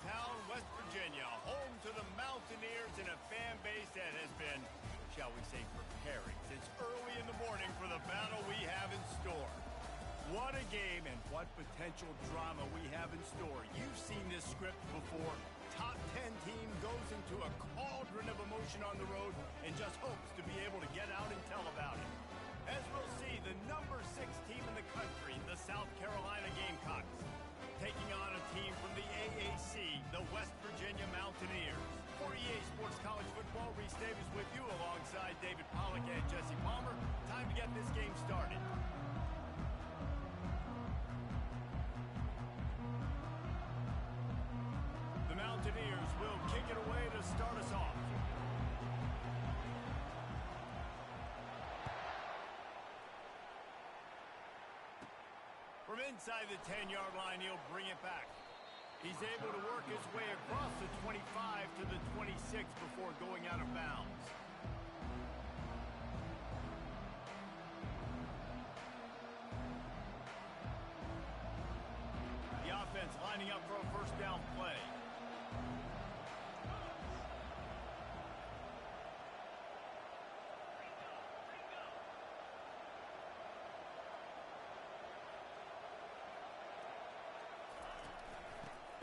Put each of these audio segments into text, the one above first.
Morgantown, West Virginia, home to the Mountaineers and a fan base that has been, shall we say, preparing since early in the morning for the battle we have in store. What a game and what potential drama we have in store. You've seen this script before. Top 10 team goes into a cauldron of emotion on the road and just hopes to be able to get out and tell about it. As we'll see, the number 6 team in the country, the South Carolina Gamecocks, taking on a team from the AAC, the West Virginia Mountaineers. For EA Sports College Football, Reese Davis with you alongside David Pollack and Jesse Palmer. Time to get this game started. The Mountaineers will kick it away to start us off. From inside the 10-yard line, he'll bring it back. He's able to work his way across the 25 to the 26 before going out of bounds. The offense lining up for a first down play.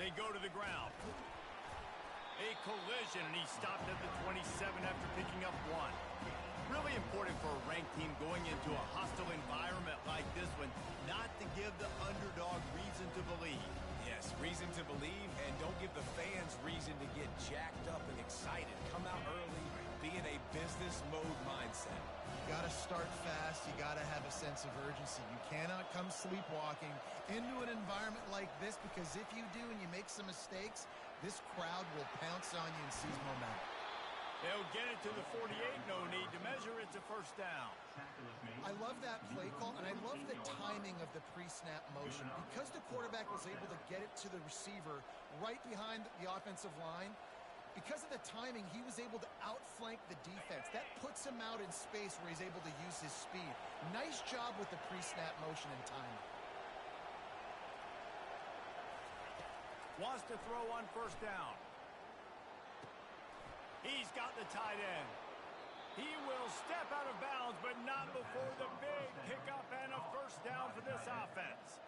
They go to the ground. A collision, and he stopped at the 27 after picking up 1. Really important for a ranked team going into a hostile environment like this one, not to give the underdog reason to believe. Yes, reason to believe, and don't give the fans reason to get jacked up and excited. Come out early, be in a business mode mindset. You got to start fast. You got to have a sense of urgency. You cannot come sleepwalking into an environment like this, because if you do and you make some mistakes, this crowd will pounce on you and seize momentum. They'll get it to the 48, no need to measure. It's a first down. I love that play call, and I love the timing of the pre-snap motion. Because the quarterback was able to get it to the receiver right behind the offensive line, because of the timing, he was able to outflank the defense. That puts him out in space where he's able to use his speed. Nice job with the pre-snap motion and timing. Wants to throw on first down. He's got the tight end. He will step out of bounds, but not before the big pickup and a first down for this offense.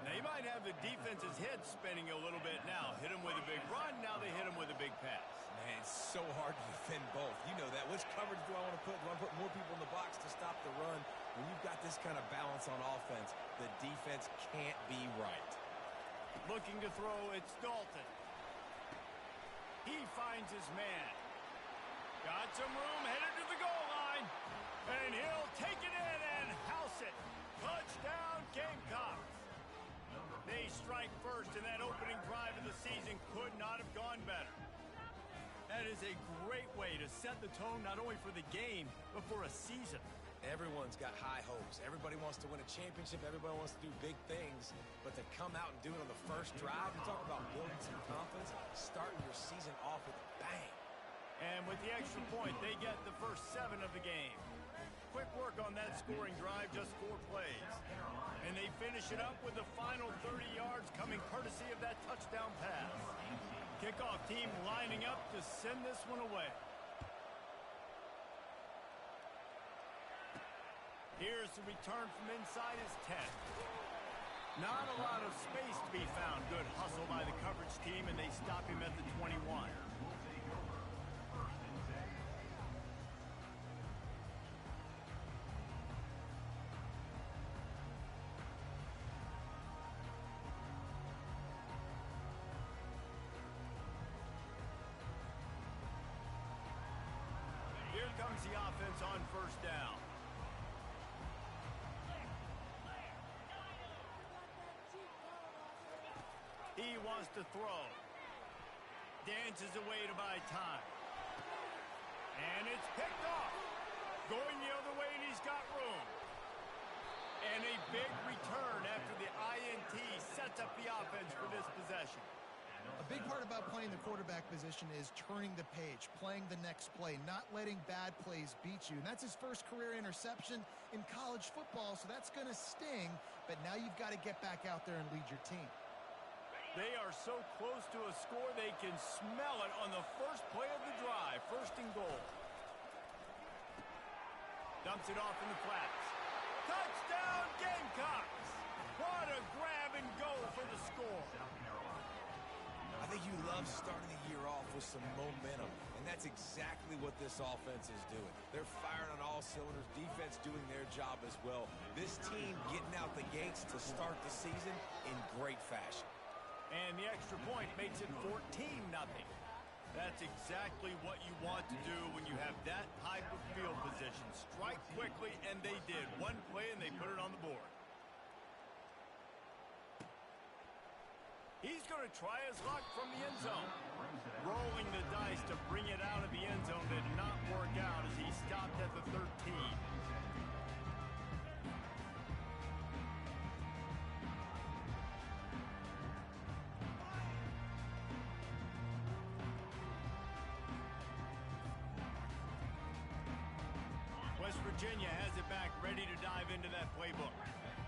Now, you might have the defense's head spinning a little bit now. Hit him with a big run, now they hit him with a big pass. Man, it's so hard to defend both. You know that. Which coverage do I want to put? Do I put more people in the box to stop the run? When you've got this kind of balance on offense, the defense can't be right. Looking to throw, it's Dalton. He finds his man. Got some room, headed to the goal line. And he'll take it in and house it. Touchdown, Gamecocks. They strike first, and that opening drive of the season could not have gone better. That is a great way to set the tone not only for the game, but for a season. Everyone's got high hopes. Everybody wants to win a championship. Everybody wants to do big things. But to come out and do it on the first drive, you talk about building some confidence, starting your season off with a bang. And with the extra point, they get the first 7 of the game. Quick work on that scoring drive, just 4 plays. And they finish it up with the final 30 yards coming courtesy of that touchdown pass. Kickoff team lining up to send this one away. Here's the return from inside his 10. Not a lot of space to be found. Good hustle by the coverage team, and they stop him at the 21. Here comes the offense on first down. He wants to throw. Dances away to buy time. And it's picked off. Going the other way, and he's got room. And a big return after the INT sets up the offense for this possession. A big part about playing the quarterback position is turning the page, playing the next play, not letting bad plays beat you. And that's his first career interception in college football, so that's going to sting. But now you've got to get back out there and lead your team. They are so close to a score, they can smell it on the first play of the drive. First and goal. Dumps it off in the flats. Touchdown, Gamecocks! What a grab and go for the score. I think you love starting the year off with some momentum, and that's exactly what this offense is doing. They're firing on all cylinders, defense doing their job as well. This team getting out the gates to start the season in great fashion. And the extra point makes it 14-0. That's exactly what you want to do when you have that type of field position. Strike quickly, and they did. One play, and they put it on the board. He's going to try his luck from the end zone. Rolling the dice to bring it out of the end zone did not work out as he stopped at the 13. West Virginia has it back, ready to dive into that playbook.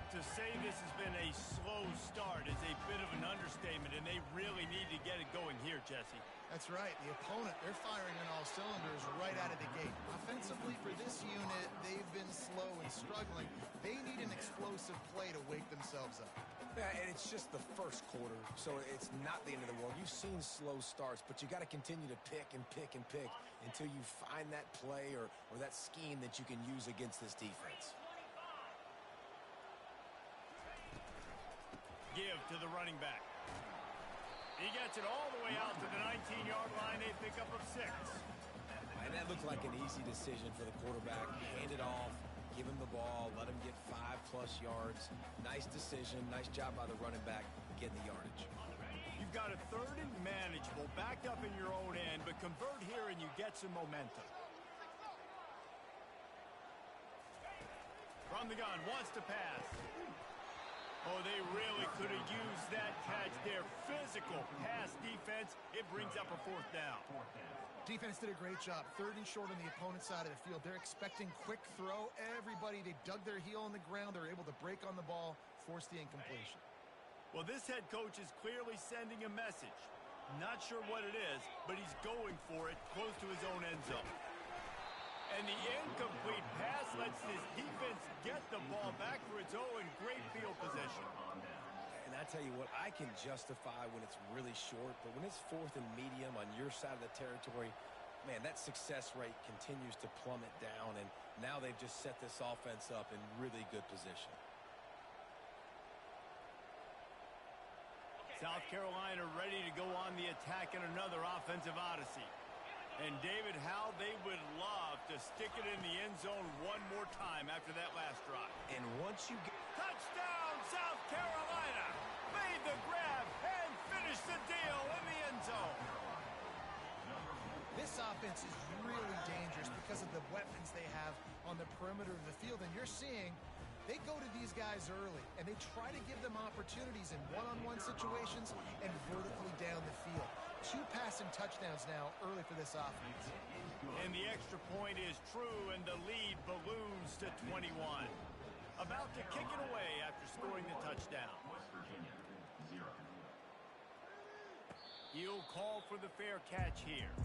To say this has been a slow start is a bit of an understatement, and they really need to get it going here, Jesse. That's right. The opponent, they're firing on all cylinders right out of the gate. Offensively, for this unit, they've been slow and struggling. They need an explosive play to wake themselves up. Yeah, and it's just the first quarter, so it's not the end of the world. You've seen slow starts, but you got to continue to pick and pick and pick until you find that play or that scheme that you can use against this defense. Give to the running back. He gets it all the way out to the 19-yard line. A pickup of 6. And that looked like an easy decision for the quarterback. Hand it off, give him the ball, let him get 5+ yards. Nice decision. Nice job by the running back getting the yardage. You've got a 3rd and manageable, backed up in your own end, but convert here and you get some momentum. From the gun, wants to pass. Oh, they really could have used that catch there. Physical pass defense. It brings up a 4th down. Defense did a great job. 3rd and short on the opponent's side of the field. They're expecting quick throw. Everybody, they dug their heel on the ground. They're able to break on the ball, force the incompletion. Well, this head coach is clearly sending a message. Not sure what it is, but he's going for it close to his own end zone. And the incomplete pass lets this defense get the ball back for its own. Great field position. And I tell you what, I can justify when it's really short, but when it's 4th and medium on your side of the territory, man, that success rate continues to plummet down, and now they've just set this offense up in really good position. South Carolina ready to go on the attack in another offensive odyssey. And David, how they would love to stick it in the end zone one more time after that last drive. And once you get... Touchdown, South Carolina! Made the grab and finished the deal in the end zone. This offense is really dangerous because of the weapons they have on the perimeter of the field. And you're seeing they go to these guys early, and they try to give them opportunities in one-on-one situations and vertically down the field. 2 passing touchdowns now early for this offense. And the extra point is true, and the lead balloons to 21. About to kick it away after scoring the touchdown. West Virginia, 0. He'll call for the fair catch here.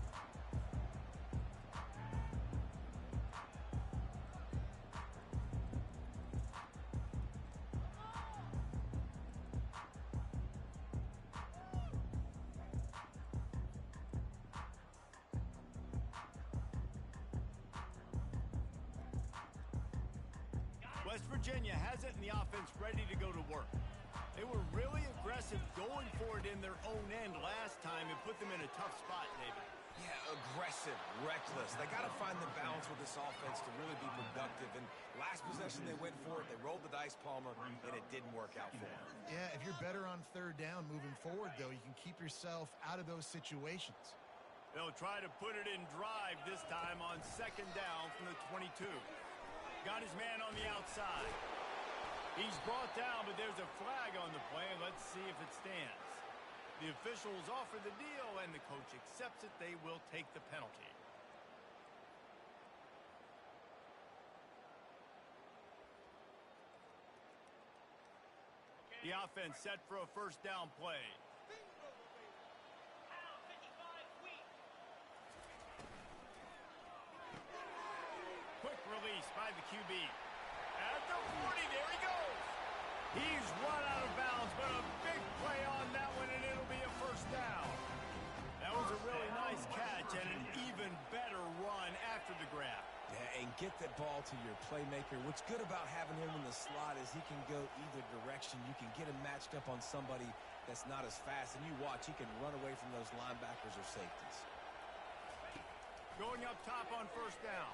West Virginia has it, and the offense ready to go to work. They were really aggressive going for it in their own end last time and put them in a tough spot, David. Yeah, aggressive, reckless. They got to find the balance with this offense to really be productive. And last possession, they went for it. They rolled the dice, Palmer, and it didn't work out for them. Yeah, if you're better on 3rd down moving forward, though, you can keep yourself out of those situations. They'll try to put it in drive this time on 2nd down from the 22. Got his man on the outside. He's brought down, but there's a flag on the play. Let's see if it stands. The officials offer the deal, and the coach accepts it. They will take the penalty. The offense set for a 1st down play. space by the QB. At the 40, there he goes. He's run out of bounds, but a big play on that one, and it'll be a first down. That was a really nice catch and an even better run after the grab. Yeah, and get that ball to your playmaker. What's good about having him in the slot is he can go either direction. You can get him matched up on somebody that's not as fast, and you watch, he can run away from those linebackers or safeties. Going up top on first down.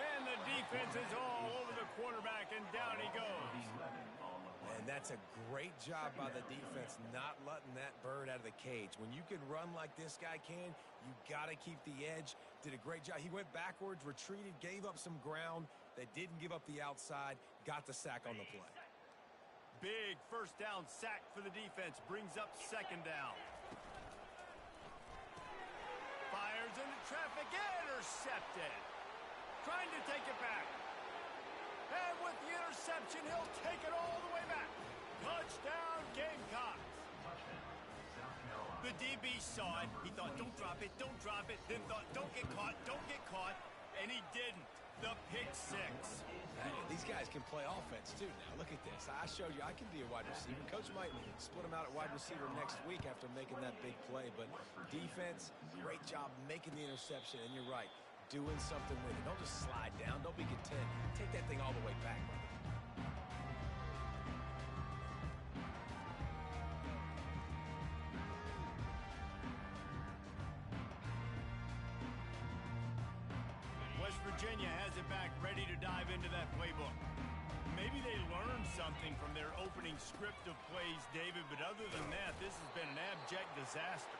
And the defense is all over the quarterback, and down he goes. And that's a great job by the defense, not letting that bird out of the cage. When you can run like this guy can, you got to keep the edge. Did a great job. He went backwards, retreated, gave up some ground. They didn't give up the outside, got the sack on the play. Big first down sack for the defense, brings up second down. Fires into traffic, intercepted. Trying to take it back. And with the interception, he'll take it all the way back. Touchdown, Gamecocks. The DB saw it. He thought, don't drop it, don't drop it. Then thought, don't get caught, don't get caught. And he didn't. The pick six. Hey, these guys can play offense, too, now. Look at this. I showed you I can be a wide receiver. Coach might split him out at wide receiver next week after making that big play. But defense, great job making the interception. And you're right. Doing something with it. Don't just slide down. Don't be content. Take that thing all the way back. West Virginia has it back, ready to dive into that playbook. Maybe they learned something from their opening script of plays, David, but other than that, this has been an abject disaster.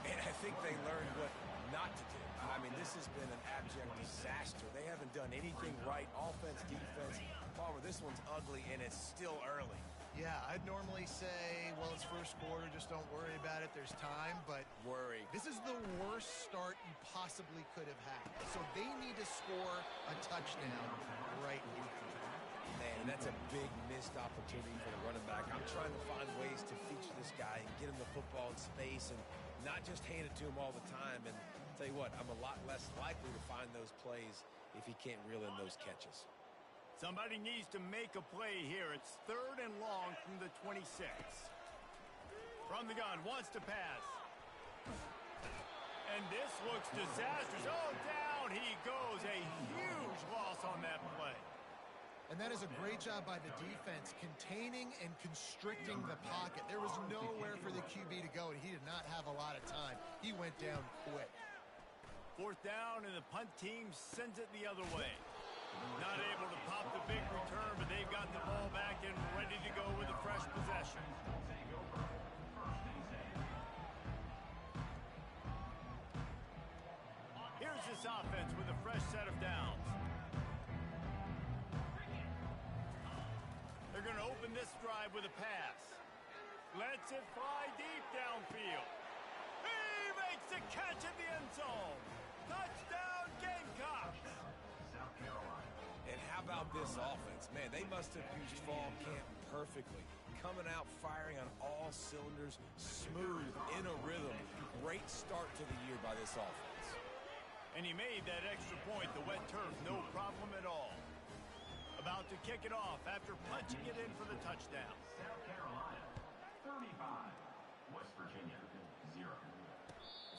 And I think they learned what not to do. I mean, this has been an abject disaster. They haven't done anything right, offense, defense. Palmer, this one's ugly, and it's still early. Yeah, I'd normally say, well, it's first quarter, just don't worry about it, there's time, but Worry. this is the worst start you possibly could have had. So they need to score a touchdown right now. Man, that's a big missed opportunity for the running back. I'm trying to find ways to feature this guy and get him the football in space and not just hand it to him all the time. And I'll tell you what, I'm a lot less likely to find those plays if he can't reel in those catches. Somebody needs to make a play here. It's third and long from the 26. From the gun, wants to pass. And this looks disastrous. Oh, down he goes. A huge loss on that play. And that is a great job by the defense, containing and constricting the pocket. There was nowhere for the QB to go, and he did not have a lot of time. He went down quick. Fourth down, and the punt team sends it the other way. Not able to pop the big return, but they've got the ball back and ready to go with a fresh possession. Here's this offense with a fresh set of downs. They're going to open this drive with a pass. Lets it fly deep downfield. He makes the catch at the end zone. Touchdown, Gamecocks. And how about this offense? Man, they must have used fall camp perfectly. Coming out, firing on all cylinders, smooth, in a rhythm. Great start to the year by this offense. And he made that extra point, the wet turf, no problem at all. About to kick it off after punching it in for the touchdown. South Carolina, 35. West Virginia, 0.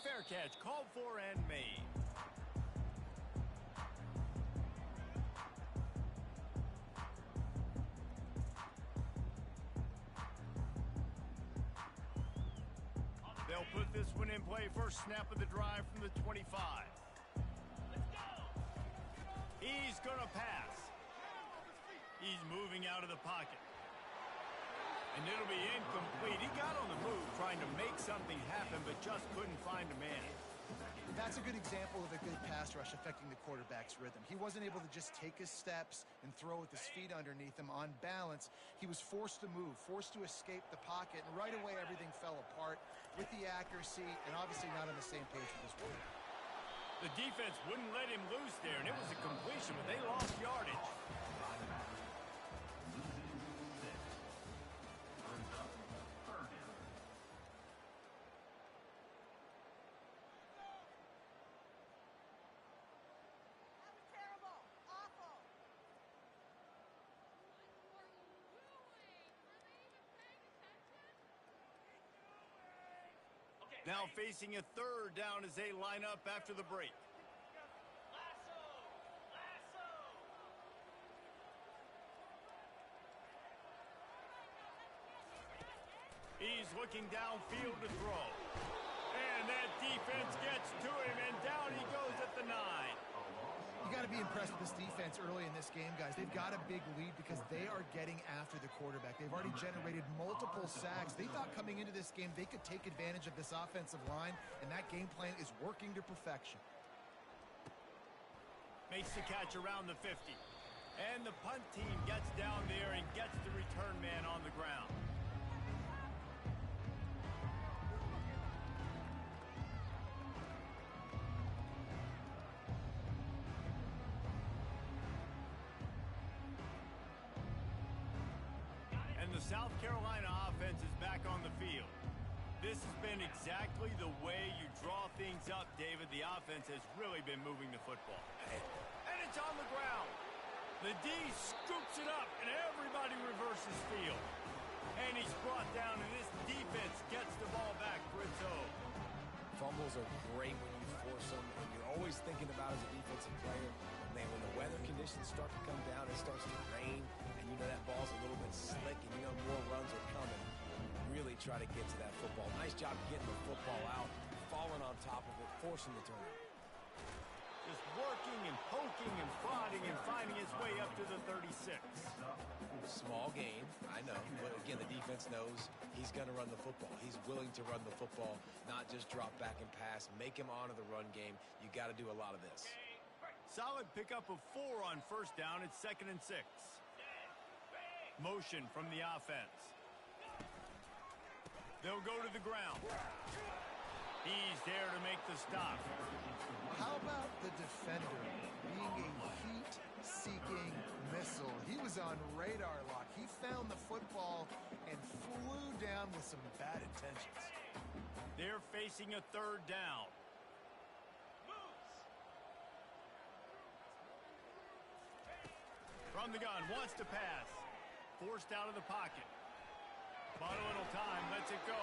Fair catch, called for and made. They'll put this one in play. First snap of the drive from the 25. He's going to pass. He's moving out of the pocket. And it'll be incomplete. He got on the move trying to make something happen, but just couldn't find a man. That's a good example of a good pass rush affecting the quarterback's rhythm. He wasn't able to just take his steps and throw with his feet underneath him on balance. He was forced to move, forced to escape the pocket, and right away everything fell apart with the accuracy and obviously not on the same page with his work. The defense wouldn't let him loose there, and it was a completion, but they lost yardage. Now facing a third down as they line up after the break. He's looking downfield to throw. And that defense gets to him, and down he goes at the 9. You got to be impressed with this defense early in this game, guys. They've got a big lead because they are getting after the quarterback. They've already generated multiple sacks. They thought coming into this game they could take advantage of this offensive line, and that game plan is working to perfection. Makes the catch around the 50. And the punt team gets down there and gets the return man on the ground. South Carolina offense is back on the field. This has been exactly the way you draw things up, David. The offense has really been moving the football. And it's on the ground. The D scoops it up, and everybody reverses field. And he's brought down, and this defense gets the ball back for its own. Fumbles are great when you force them, and you're always thinking about as a defensive player, man, when the weather conditions start to come down, it starts to rain, and you know that ball's a little bit slick, and you know more runs are coming. Really try to get to that football. Nice job getting the football out, falling on top of it, forcing the turnover. Just working and poking and prodding and finding his way up to the 36. Small game, I know, but again, the defense knows he's going to run the football. He's willing to run the football, not just drop back and pass, make him honor the run game. You got to do a lot of this. Solid pickup of 4 on first down. It's 2nd and 6. Motion from the offense. They'll go to the ground. He's there to make the stop. How about the defender being a heat-seeking missile? He was on radar lock. He found the football and flew down with some bad intentions. They're facing a 3rd down. From the gun, wants to pass. Forced out of the pocket. Bought a little time, lets it go.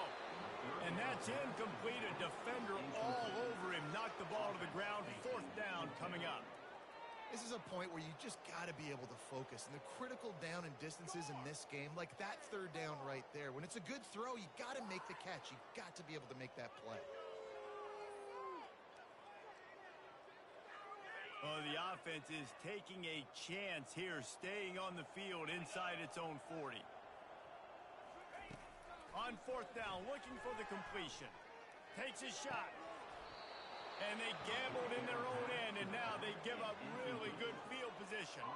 And that's incomplete. A defender all over him. Knocked the ball to the ground. 4th down coming up. This is a point where you just got to be able to focus. And the critical down and distances in this game, like that 3rd down right there, when it's a good throw, you got to make the catch. You got to be able to make that play. Oh, the offense is taking a chance here, staying on the field inside its own 40. On 4th down, looking for the completion. Takes a shot. And they gambled in their own end, and now they give up really good field position.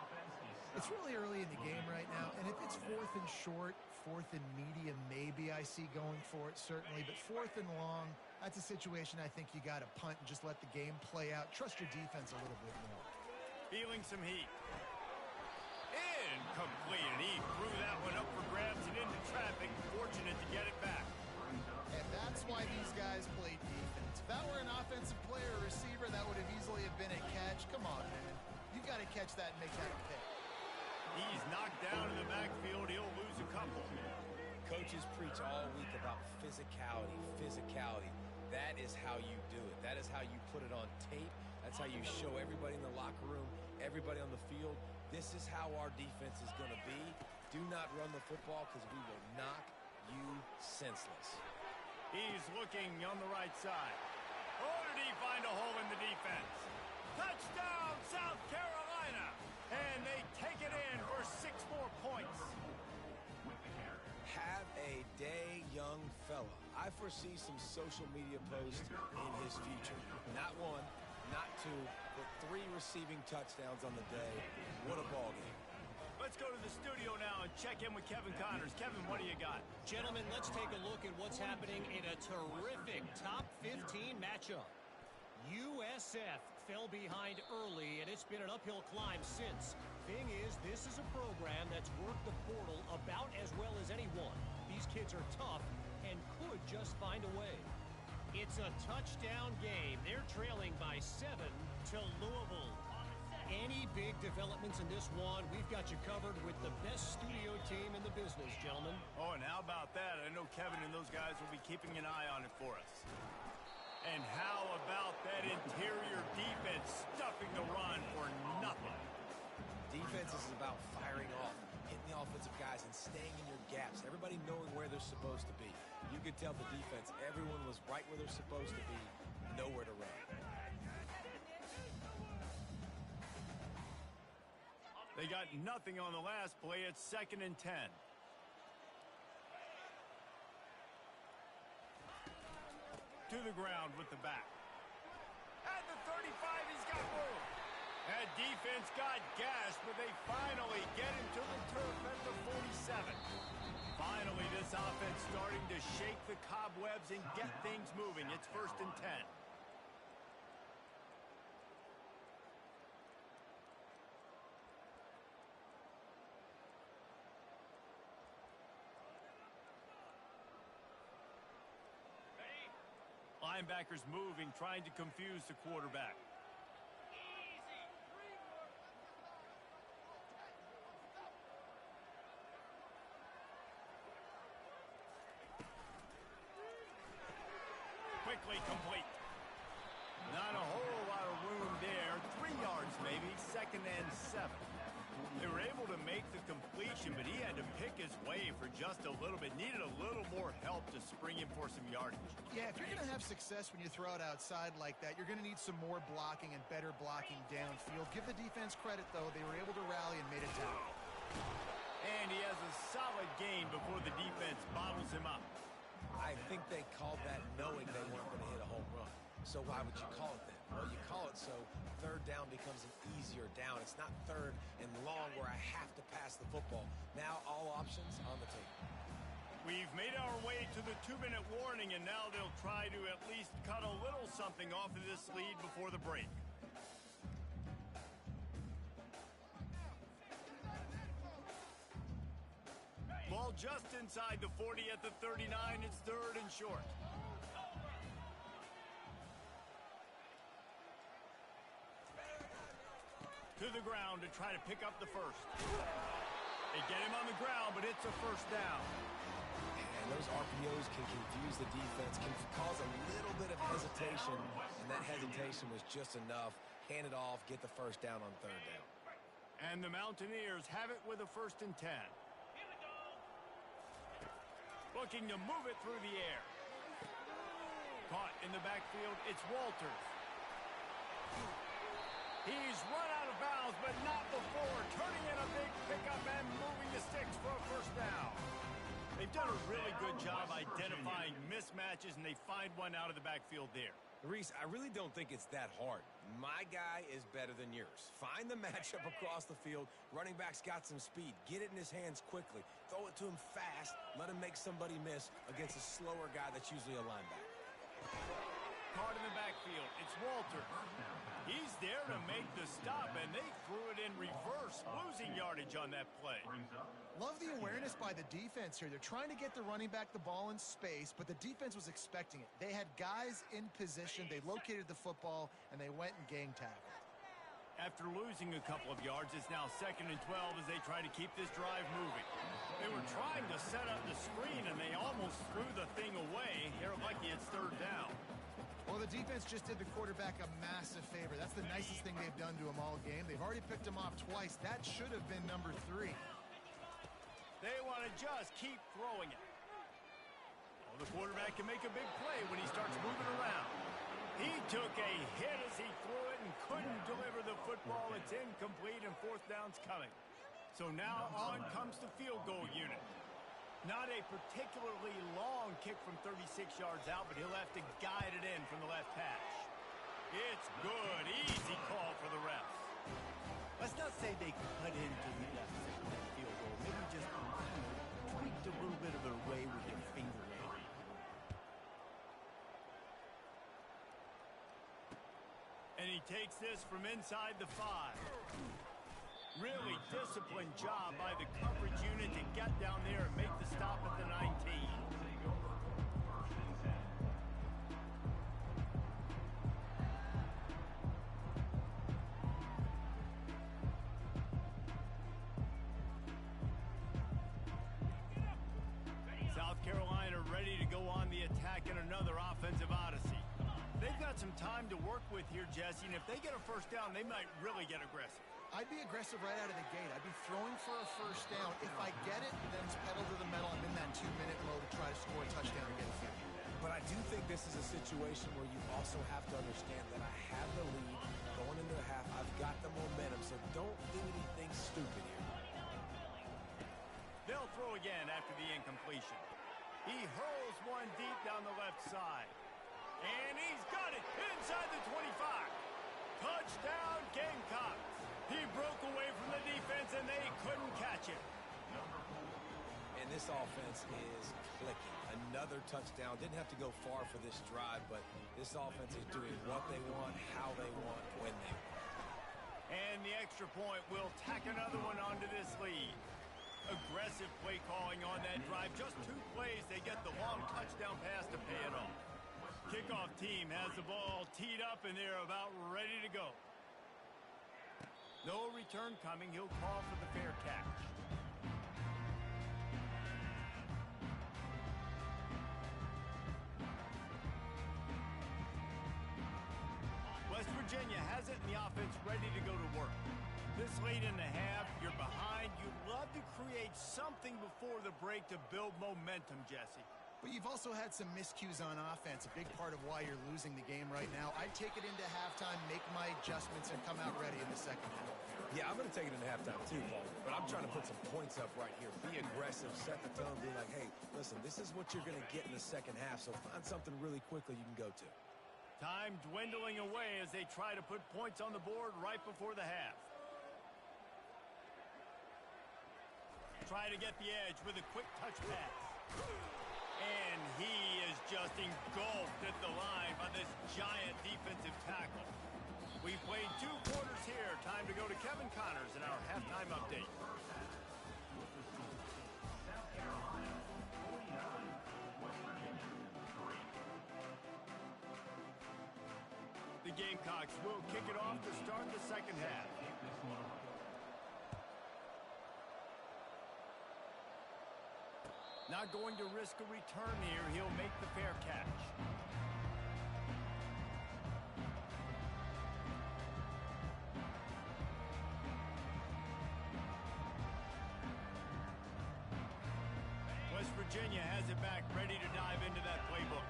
It's really early in the game right now, and if it's 4th and short, 4th and medium, maybe I see going for it, certainly. But 4th and long, that's a situation I think you got to punt and just let the game play out. Trust your defense a little bit more. Feeling some heat. Incomplete, and he threw that one up for grabs and into traffic. Fortunate to get it back. And that's why these guys play defense. If that were an offensive player or receiver, that would have easily have been a catch. Come on, man. You got to catch that and make that a pick. He's knocked down in the backfield. He'll lose a couple. Coaches preach all week about physicality, physicality. That is how you do it. That is how you put it on tape. That's how you show everybody in the locker room, everybody on the field. This is how our defense is going to be. Do not run the football because we will knock you senseless. He's looking on the right side. Oh, did he find a hole in the defense? Touchdown, South Carolina! And they take it in for 6 more points. Have a day, young fella. I foresee some social media posts in his future. Not 1, not 2, but 3 receiving touchdowns on the day. What a ball game. Let's go to the studio now and check in with Kevin Connors. Kevin, what do you got? Gentlemen, let's take a look at what's happening in a terrific top 15 matchup. USF fell behind early, and it's been an uphill climb since. Thing is, this is a program that's worked the portal about as well as anyone. These kids are tough and could just find a way. It's a touchdown game. They're trailing by 7 to Louisville. any big developments in this one, we've got you covered with the best studio team in the business, gentlemen. Oh, and how about that? I know Kevin and those guys will be keeping an eye on it for us. And how about that interior defense stuffing the run for nothing? Defense is about firing off, hitting the offensive guys, and staying in your gaps. Everybody knowing where they're supposed to be. You could tell the defense, everyone was right where they're supposed to be, nowhere to run. They got nothing on the last play. It's 2nd and 10. To the ground with the back. At the 35, he's got room. That defense got gashed, but they finally get him to the turf at the 47. Finally, this offense starting to shake the cobwebs and get things moving. It's 1st and 10. Linebackers moving, trying to confuse the quarterback. Quickly complete. Not a whole lot of room there. 3 yards maybe, 2nd and 7. They were able to make the completion, but he had to pick his way for just a little bit. Needed a little more help to spring him for some yardage. Yeah, if you're going to have success when you throw it outside like that, you're going to need some more blocking and better blocking downfield. Give the defense credit, though. They were able to rally and made a tackle. And he has a solid gain before the defense bottles him up. I think they called that knowing they weren't going to hit a home run. So why would you call it that? Well, you call it so 3rd down becomes an easier down. It's not 3rd and long where I have to pass the football. Now all options on the table. We've made our way to the 2-minute warning, and now they'll try to at least cut a little something off of this lead before the break. Ball just inside the 40 at the 39. It's 3rd and short. To the ground to try to pick up the first. They get him on the ground, but it's a 1st down. And those RPOs can confuse the defense, can cause a little bit of hesitation, and that hesitation was just enough. Hand it off, get the 1st down on 3rd down. And the Mountaineers have it with a 1st and 10. Looking to move it through the air. Caught in the backfield, it's Walters. He's run out of bounds, but not before turning in a big pickup and moving the sticks for a 1st down. They've done a really good job identifying mismatches, and they find one out of the backfield there. Reese, I really don't think it's that hard. My guy is better than yours. Find the matchup across the field. Running back's got some speed. Get it in his hands quickly. Throw it to him fast. Let him make somebody miss against a slower guy that's usually a linebacker. Caught in the backfield. It's Walters. He's there to make the stop, and they threw it in reverse, losing yardage on that play. Love the awareness by the defense here. They're trying to get the running back the ball in space, but the defense was expecting it. They had guys in position. They located the football, and they went and gang tackled. After losing a couple of yards, it's now 2nd and 12 as they try to keep this drive moving. They were trying to set up the screen, and they almost threw the thing away. They're lucky it's 3rd down. Well, the defense just did the quarterback a massive favor. That's the nicest thing they've done to him all game. They've already picked him off twice. That should have been number 3. They want to just keep throwing it. Well, the quarterback can make a big play when he starts moving around. He took a hit as he threw it and couldn't deliver the football. It's incomplete, and 4th down's coming. So now on comes the field goal unit. Not a particularly long kick from 36 yards out, but he'll have to guide it in from the left hash. It's good. Easy call for the refs. Let's not say they cut into the deficit with that field goal. Maybe just tweaked a little bit of it away with their fingernail. And he takes this from inside the 5. Really disciplined job by the coverage unit to get down there and make the stop at the 19. another offensive odyssey. They've got some time to work with here, Jesse, and if they get a first down, they might really get aggressive. I'd be aggressive right out of the gate. I'd be throwing for a first down. If I get it, then it's pedal to the metal. I'm in that 2-minute mode to try to score a touchdown or get a field. But I do think this is a situation where you also have to understand that I have the lead going into the half. I've got the momentum, so don't do anything stupid here. They'll throw again after the incompletion. He hurls one deep down the left side. And he's got it inside the 25. Touchdown, Gamecocks. He broke away from the defense, and they couldn't catch him. And this offense is clicking. Another touchdown. Didn't have to go far for this drive, but this offense is doing what they want, how they want, when they want. And the extra point will tack another one onto this lead. Aggressive play calling on that drive. Just 2 plays, they get the long touchdown pass to pay it off. Kickoff team has the ball teed up, and they're about ready to go. No return coming. He'll call for the fair catch. West Virginia has it, and the offense ready to go to work. This late in the half, you're behind. You'd love to create something before the break to build momentum, Jesse. But you've also had some miscues on offense, a big part of why you're losing the game right now. I'd take it into halftime, make my adjustments, and come out ready in the second half. Yeah, I'm going to take it into halftime too, Paul. But I'm trying to put some points up right here. Be aggressive, set the tone, be like, hey, listen, this is what you're going to get in the second half, so find something really quickly you can go to. Time dwindling away as they try to put points on the board right before the half. Try to get the edge with a quick touch pass. And he is just engulfed at the line by this giant defensive tackle. We've played 2 quarters here. Time to go to Kevin Connors in our halftime update. South Carolina, 49. West Virginia, 3. The Gamecocks will kick it off to start the second half. Not going to risk a return here. He'll make the fair catch. West Virginia has it back, ready to dive into that playbook.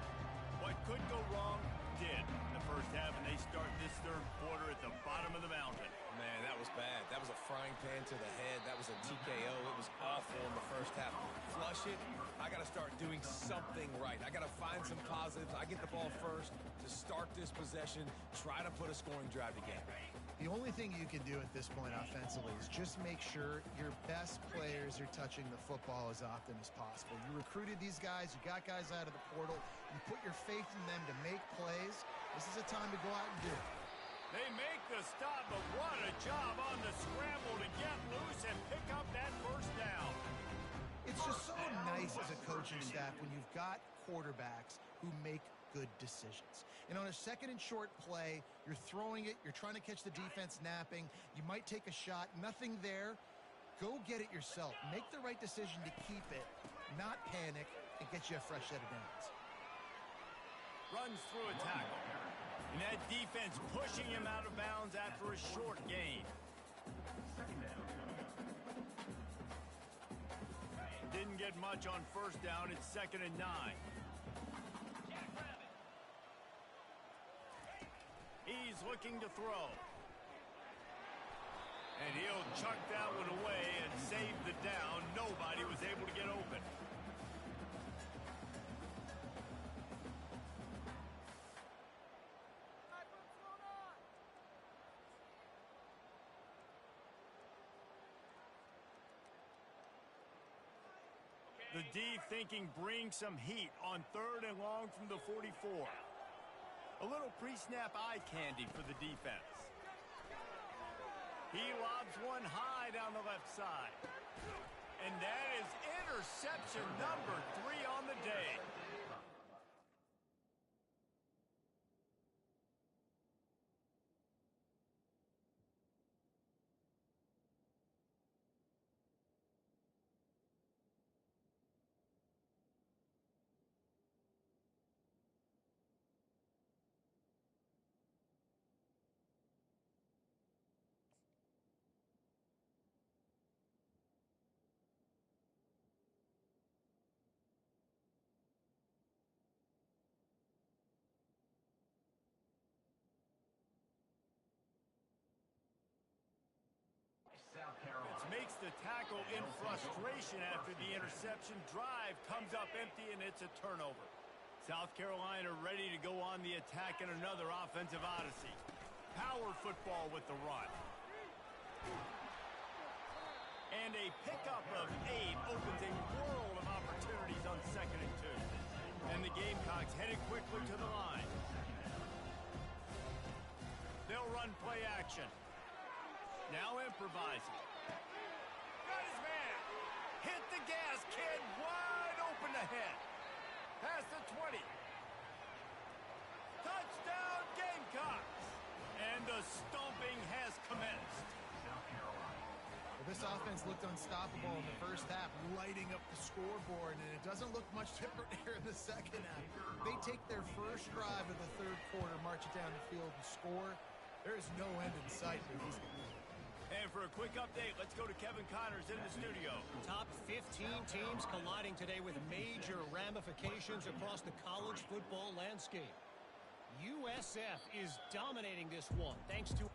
What could go wrong did in the first half, and they start this third quarter at the bottom of the mountain. Man, that was bad. That was a frying pan to the head. That was a TKO. It was awful in the first half. Flush it. I got to start doing something right. I got to find some positives. I get the ball first to start this possession, try to put a scoring drive together. The only thing you can do at this point offensively is just make sure your best players are touching the football as often as possible. You recruited these guys. You got guys out of the portal. You put your faith in them to make plays. This is a time to go out and do it. They make the stop, but what a job on the scramble to get loose and pick up that first down. It's just so nice as a coaching staff when you've got quarterbacks who make good decisions. And on a second and short play, you're throwing it, you're trying to catch the defense napping, you might take a shot, nothing there. Go get it yourself. Make the right decision to keep it, not panic, and get you a fresh set of downs. Runs through a tackle. And that defense pushing him out of bounds after a short gain. Didn't get much on first down. It's 2nd and 9. He's looking to throw. And he'll chuck that one away and save the down. Nobody was able to get open. The D thinking bring some heat on 3rd and long from the 44. A little pre-snap eye candy for the defense. He lobs one high down the left side. And that is interception number 3 on the day. the tackle in frustration after the interception. Drive comes up empty, and it's a turnover. South Carolina ready to go on the attack in another offensive odyssey. Power football with the run. And a pickup of 8 opens a world of opportunities on 2nd and 2. And the Gamecocks headed quickly to the line. They'll run play action. Now improvising. Got his man. Hit the gas, kid. Wide open ahead. Past the 20. Touchdown, Gamecocks. And the stomping has commenced. Well, this offense looked unstoppable in the first half, lighting up the scoreboard, and it doesn't look much different here in the second half. They take their first drive of the third quarter, march it down the field, and score. There is no end in sight for these guys. And for a quick update, let's go to Kevin Connors in the studio. Top 15 teams colliding today with major ramifications across the college football landscape. USF is dominating this one thanks to...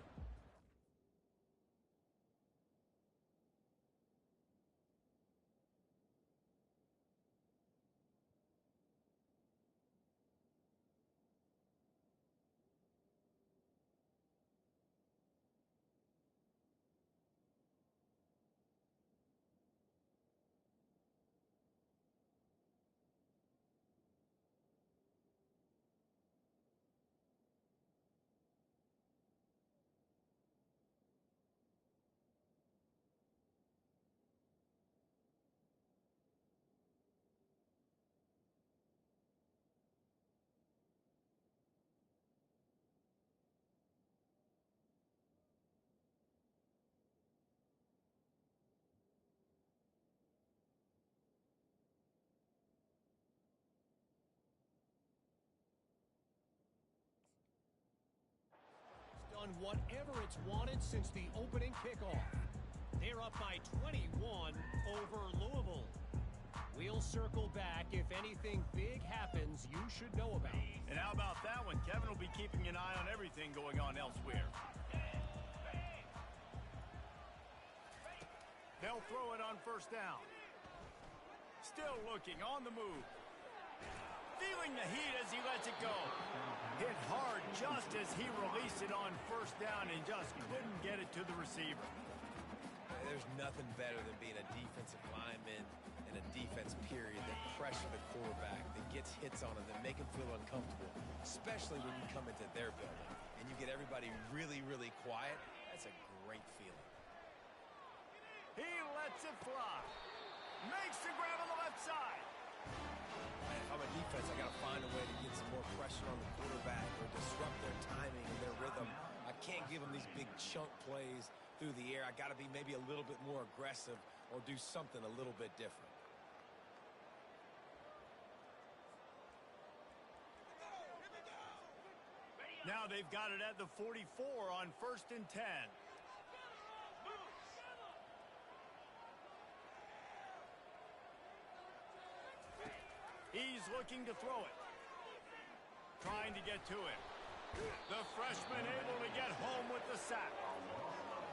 done whatever it's wanted since the opening kickoff. They're up by 21 over Louisville. We'll circle back if anything big happens you should know about. And how about that one? Kevin will be keeping an eye on everything going on elsewhere. They'll throw it on first down. Still looking on the move. Feeling the heat as he lets it go. Hit hard just as he released it on first down and just couldn't get it to the receiver. There's nothing better than being a defensive lineman in a defense period that pressure the quarterback, that gets hits on him, that make him feel uncomfortable, especially when you come into their building and you get everybody really, really quiet. That's a great feeling. He lets it fly. Makes the grab on the left side. If I'm a defense, I got to find a way to get some more pressure on the quarterback or disrupt their timing and their rhythm. I can't give them these big chunk plays through the air. I got to be maybe a little bit more aggressive or do something a little bit different. Now they've got it at the 44 on 1st and 10. He's looking to throw it. Trying to get to it. The freshman able to get home with the sack.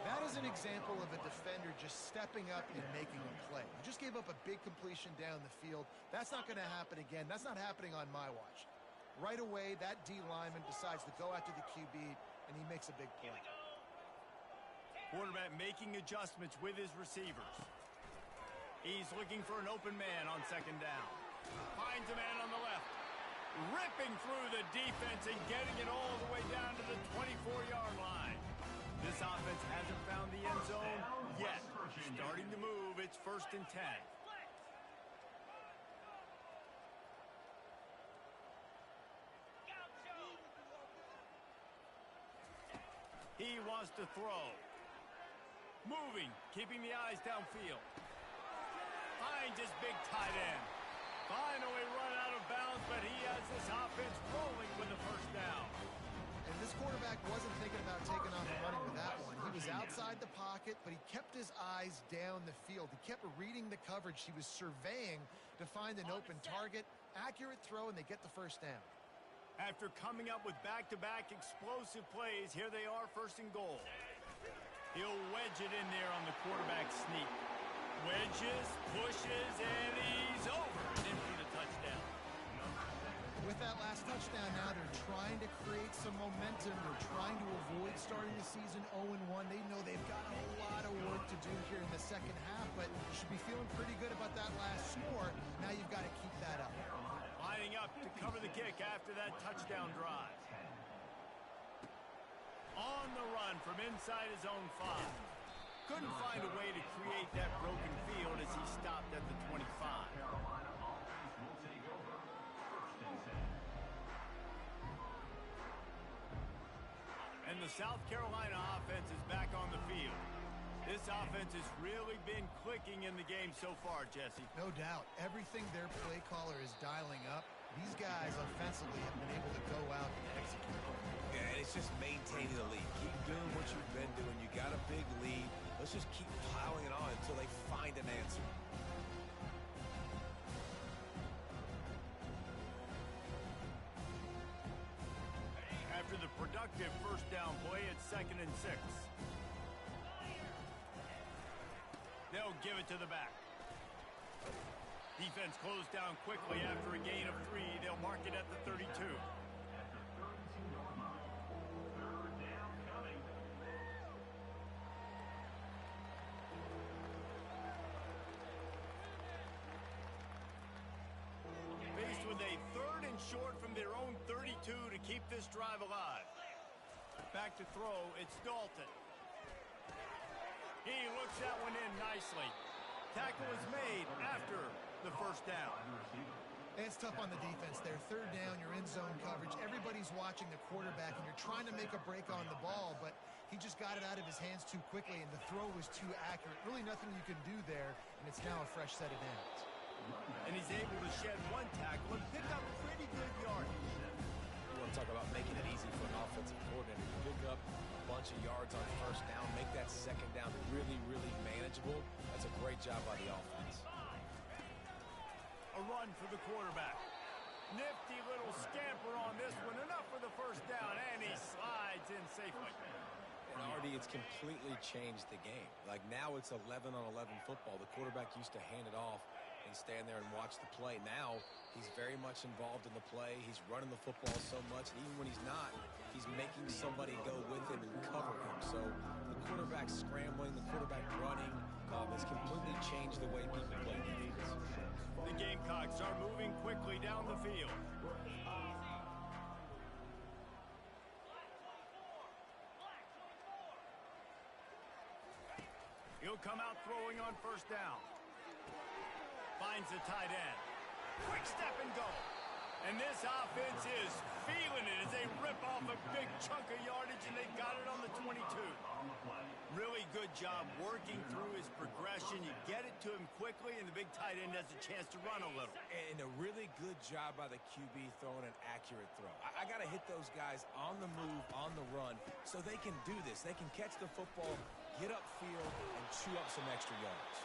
That is an example of a defender just stepping up and making a play. You just gave up a big completion down the field. That's not going to happen again. That's not happening on my watch. Right away, that D lineman decides to go after the QB, and he makes a big play. Quarterback making adjustments with his receivers. He's looking for an open man on 2nd down. Finds a man on the left. Ripping through the defense and getting it all the way down to the 24-yard line. This offense hasn't found the end zone yet. Starting to move. It's 1st and 10. He wants to throw. Moving, keeping the eyes downfield. Finds his big tight end. Finally run out of bounds, but he has this offense rolling with the first down. And this quarterback wasn't thinking about taking off and running with that one. He was outside the pocket, but he kept his eyes down the field. He kept reading the coverage. He was surveying to find an open target. Accurate throw, and they get the first down. After coming up with back-to-back explosive plays, here they are, 1st and goal. He'll wedge it in there on the quarterback sneak. Wedges, pushes, and he's over and in for the touchdown. With that last touchdown now, they're trying to create some momentum. They're trying to avoid starting the season 0-1. They know they've got a lot of work to do here in the second half, but you should be feeling pretty good about that last score. Now you've got to keep that up. Lining up to cover the kick after that touchdown drive. On the run from inside his own 5. Couldn't find a way to create that broken field as he stopped at the 25. And the South Carolina offense is back on the field. This offense has really been clicking in the game so far, Jesse. No doubt. Everything their play caller is dialing up, these guys offensively have been able to go out and execute. Yeah, and it's just maintaining the lead. Keep doing what you've been doing. You got a big lead. Let's just keep piling it on until they find an answer. After the productive first down play, it's 2nd and 6. They'll give it to the back. Defense closed down quickly after a gain of 3. They'll mark it at the 32. Faced with a 3rd and short from their own 32 to keep this drive alive. Back to throw, it's Dalton. He looks that one in nicely. Tackle is made after the first down. It's tough on the defense there. 3rd down, you're in zone coverage. Everybody's watching the quarterback, and you're trying to make a break on the ball, but he just got it out of his hands too quickly, and the throw was too accurate. Really nothing you can do there, and it's now a fresh set of downs. And he's able to shed 1 tackle and pick up pretty good yardage. You want to talk about making it easy for an offensive coordinator to pick up a bunch of yards on 1st down, make that 2nd down really, really manageable. That's a great job by the offense. A run for the quarterback. Nifty little scamper on this one. Enough for the first down, and he slides in safely. And Artie, it's completely changed the game. Like now it's 11-on-11 football. The quarterback used to hand it off and stand there and watch the play. Now he's very much involved in the play. He's running the football so much, and even when he's not, he's making somebody go with him and cover him. So the quarterback scrambling, the quarterback running, has completely changed the way people play defense. The Gamecocks are moving quickly down the field. He'll come out throwing on 1st down. Finds the tight end. Quick step and go. And this offense is feeling it as they rip off a big chunk of yardage, and they got it on the 22. Really good job working through his progression. You get it to him quickly, and the big tight end has a chance to run a little. And a really good job by the QB throwing an accurate throw. I got to hit those guys on the move, on the run, so they can do this. They can catch the football, get upfield, and chew up some extra yards.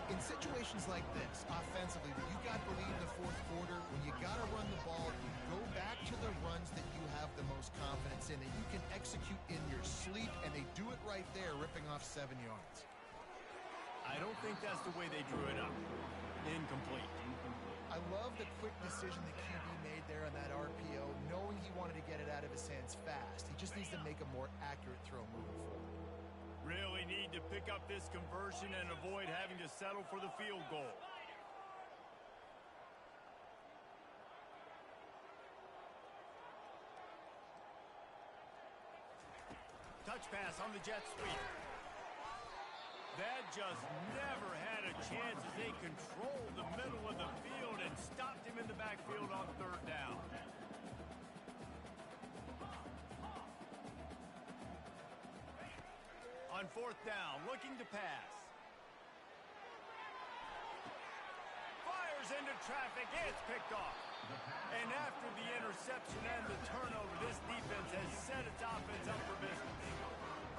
In situations like this, offensively, when you got the lead in the 4th quarter, when you got to run the ball, you go back to the runs that you have the most confidence in, that you can execute in your sleep, and they do it right there, ripping off 7 yards. I don't think that's the way they drew it up. Incomplete. I love the quick decision that QB made there on that RPO, knowing he wanted to get it out of his hands fast. He just needs to make a more accurate throw moving forward. Really need to pick up this conversion and avoid having to settle for the field goal. Touch pass on the jet sweep. That just never had a chance as they controlled the middle of the field and stopped him in the backfield on 3rd down. On 4th down, looking to pass. Fires into traffic, it's picked off. And after the interception and the turnover, this defense has set its offense up for business.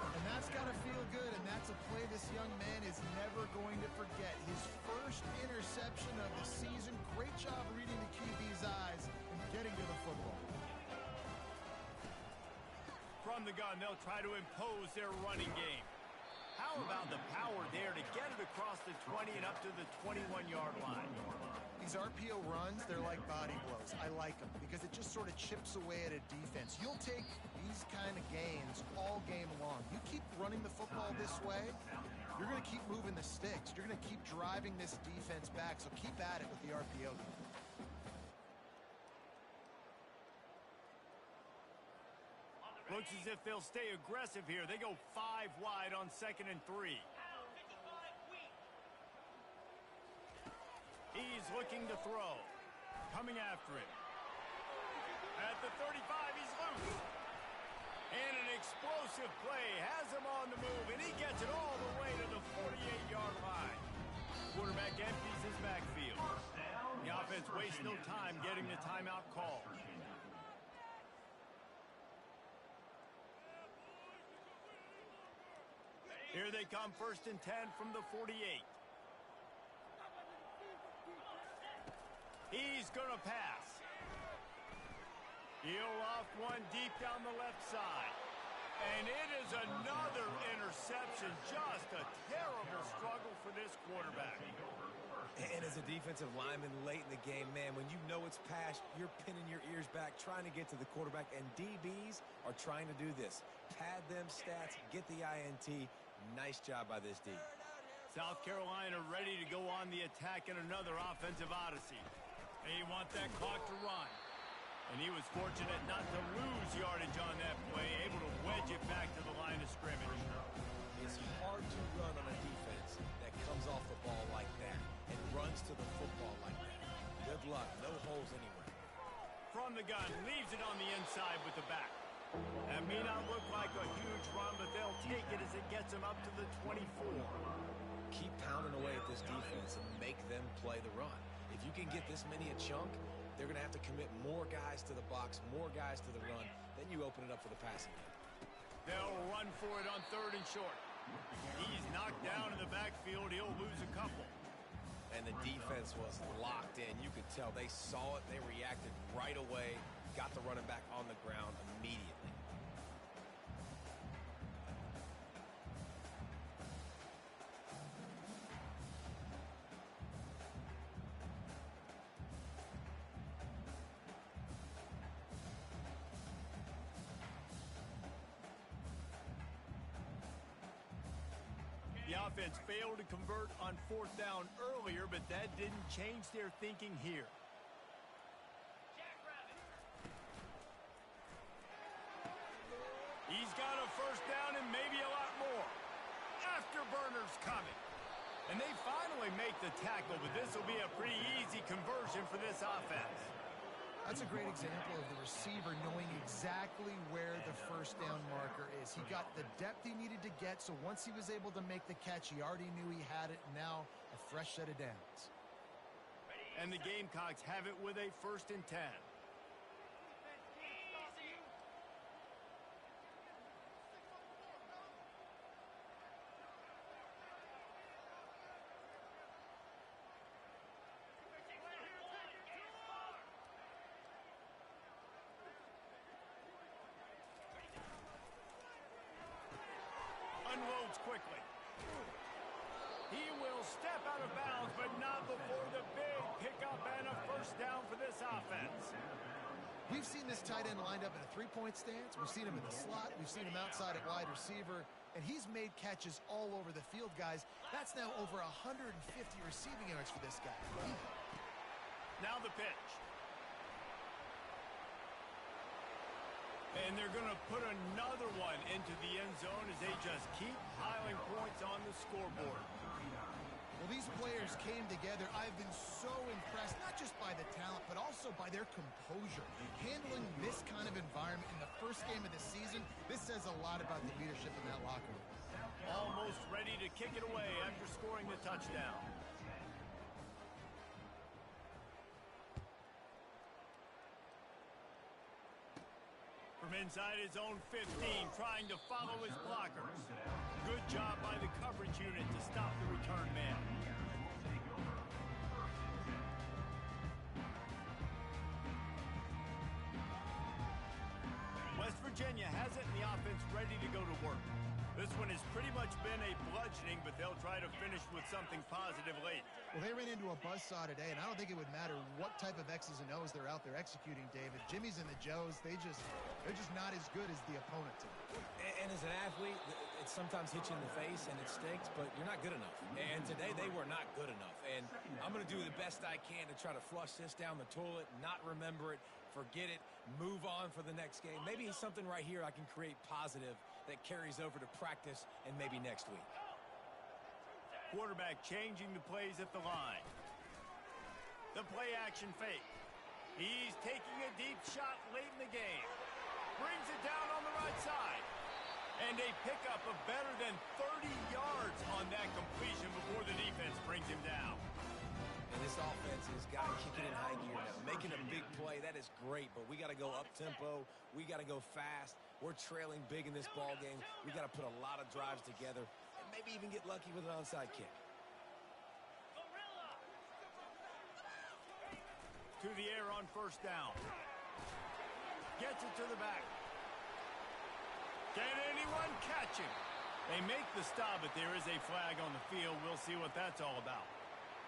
And that's got to feel good, and that's a play this young man is never going to forget. His first interception of the season. Great job reading the QB's eyes and getting to the football. From From the gun, they'll try to impose their running game. How about the power there to get it across the 20 and up to the 21-yard line? These RPO runs, they're like body blows. I like them because it just sort of chips away at a defense. You'll take these kind of gains all game long. You keep running the football this way, you're going to keep moving the sticks. You're going to keep driving this defense back, so keep at it with the RPO game. Looks as if they'll stay aggressive here. They go 5 wide on 2nd and 3. He's looking to throw. Coming after it. At the 35, he's loose. And an explosive play has him on the move, and he gets it all the way to the 48-yard line. Quarterback empties his backfield. The offense wastes no time getting the timeout call. Here they come, 1st and 10 from the 48. He's going to pass. He'll off one deep down the left side. And it is another interception. Just a terrible struggle for this quarterback. And as a defensive lineman late in the game, man, when you know it's past, you're pinning your ears back, trying to get to the quarterback. And DBs are trying to do this. Pad them stats, get the INT. Nice job by this D. South Carolina ready to go on the attack in another offensive odyssey. They want that clock to run. And he was fortunate not to lose yardage on that play, able to wedge it back to the line of scrimmage. It's hard to run on a defense that comes off the ball like that and runs to the football like that. Good luck. No holes anywhere. From the gun, leaves it on the inside with the back. That may not look like a huge run, but they'll take it as it gets them up to the 24. Keep pounding away at this defense and make them play the run. If you can get this many a chunk, they're going to have to commit more guys to the box, more guys to the run. Then you open it up for the passing game. They'll run for it on 3rd and short. He's knocked down in the backfield. He'll lose a couple. And the defense was locked in. You could tell they saw it. They reacted right away. Got the running back on the ground immediately. The offense failed to convert on 4th down earlier, but that didn't change their thinking here. He's got a 1st down and maybe a lot more. Afterburners coming. And they finally make the tackle, but this will be a pretty easy conversion for this offense. That's a great example of the receiver knowing exactly where the 1st down marker is. He got the depth he needed to get, so once he was able to make the catch, he already knew he had it, and now a fresh set of downs. And the Gamecocks have it with a 1st and 10. Unloads quickly. He will step out of bounds, but not before the big pickup and a 1st down for this offense. We've seen this tight end lined up in a 3-point stance. We've seen him in the slot. We've seen him outside at wide receiver. And he's made catches all over the field, guys. That's now over 150 receiving yards for this guy. Now the pitch. And they're going to put another one into the end zone as they just keep piling points on the scoreboard. Well, these players came together. I've been so impressed, not just by the talent, but also by their composure. Handling this kind of environment in the first game of the season, this says a lot about the leadership in that locker room. Almost ready to kick it away after scoring the touchdown. From inside his own 15, trying to follow his blockers. Good job by the coverage unit to stop the return man. West Virginia has it, and the offense ready to go to work. This one has pretty much been a bludgeoning, but they'll try to finish with something positive late. Well, they ran into a buzzsaw today, and I don't think it would matter what type of X's and O's they're out there executing, David. Jimmy's and the Joes, they're just not as good as the opponent today. And as an athlete, it sometimes hits you in the face and it stinks, but you're not good enough. And today they were not good enough. And I'm going to do the best I can to try to flush this down the toilet, not remember it, forget it, move on for the next game. Maybe something right here I can create positive that carries over to practice and maybe next week. Quarterback changing the plays at the line. The play action fake. He's taking a deep shot late in the game. Brings it down on the right side. And a pickup of better than 30 yards on that completion before the defense brings him down. And this offense has got to kick it in high gear now. Making a big play, that is great, but we got to go up-tempo. We got to go fast. We're trailing big in this ball game. We got to put a lot of drives together and maybe even get lucky with an onside kick. To the air on first down. Gets it to the back. Can anyone catch him? They make the stop, but there is a flag on the field. We'll see what that's all about.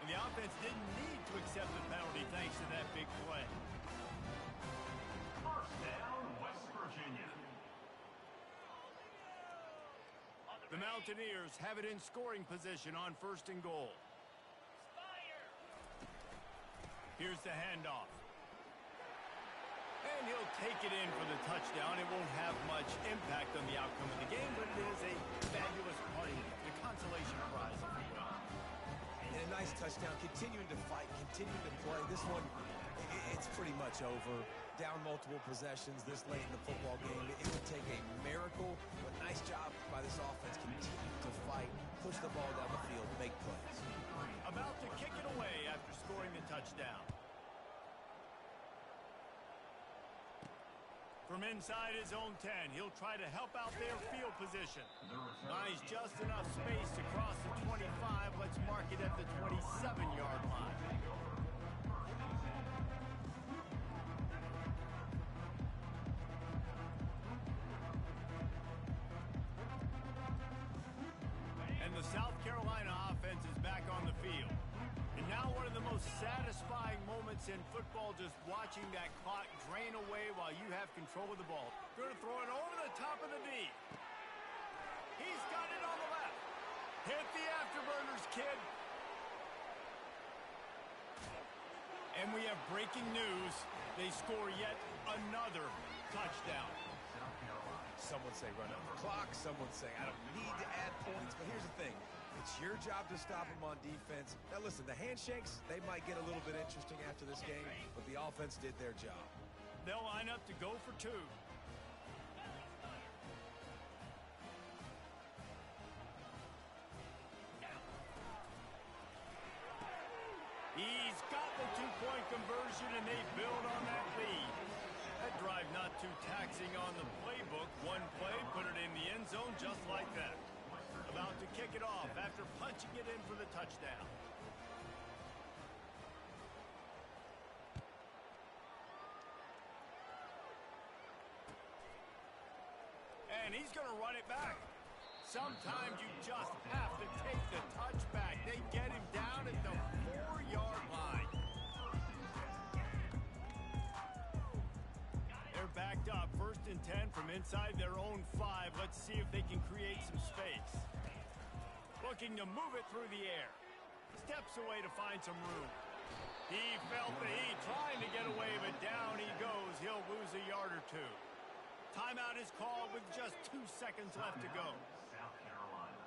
And the offense didn't need to accept the penalty thanks to that big play. First down, West Virginia. The Mountaineers have it in scoring position on first and goal. Here's the handoff. And he'll take it in for the touchdown. It won't have much impact on the outcome of the game, but it is a fabulous party. The consolation prize, if you will. And a nice touchdown. Continuing to fight, continuing to play. This one, it's pretty much over. Down multiple possessions this late in the football game. It would take a miracle, but nice job by this offense. Continue to fight, push the ball down the field, make plays. About to kick it away after scoring the touchdown. From inside his own 10, he'll try to help out their field position. Finds just enough space to cross the 25. Let's mark it at the 27-yard line. And the South Carolina offense is back on the field. And now one of the most satisfying moments in football, just watching that clock drain away while you have control of the ball. Going to throw it over the top of the knee. He's got it on the left. Hit the afterburners, kid. And we have breaking news. They score yet another touchdown. Some would say run out the clock. Some would say I don't need to add points. But here's the thing. It's your job to stop them on defense. Now, listen, the handshakes, they might get a little bit interesting after this game, but the offense did their job. They'll line up to go for two. He's got the two-point conversion, and they build on that lead. That drive not too taxing on the playbook. One play, put it in the end zone just like that. About to kick it off after punching it in for the touchdown. And he's going to run it back. Sometimes you just have to take the touchback. They get him down at the 4-yard line. They're backed up. 1st and 10 from inside their own 5. Let's see if they can create some space. Looking to move it through the air. Steps away to find some room. He felt the heat, trying to get away, but down he goes. He'll lose a yard or two. Timeout is called with just 2 seconds left to go. South Carolina.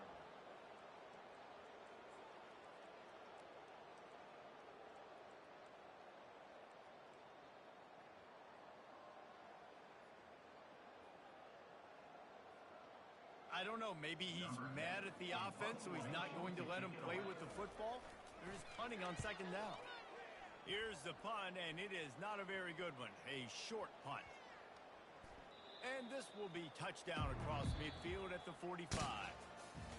I don't know, maybe he's mad at the offense, so he's not going to let him play with the football. They're just punting on 2nd down. Here's the punt, and it is not a very good one. A short punt. And this will be touchdown across midfield at the 45.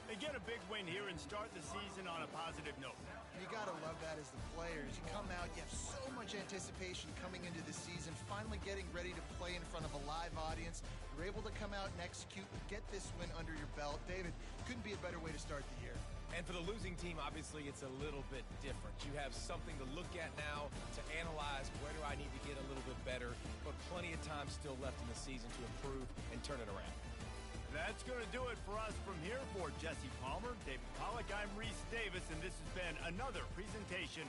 They get a big win here and start the season on a positive note. You got to love that as the play players. You come out, you have so much anticipation coming into the season, finally getting ready to play in front of a live audience. You're able to come out and execute, get this win under your belt. David, couldn't be a better way to start the year. And for the losing team, obviously, it's a little bit different. You have something to look at now, to analyze where do I need to get a little bit better, but plenty of time still left in the season to improve and turn it around. That's going to do it for us from here. For Jesse Palmer, David Pollack, I'm Reese Davis, and this has been another presentation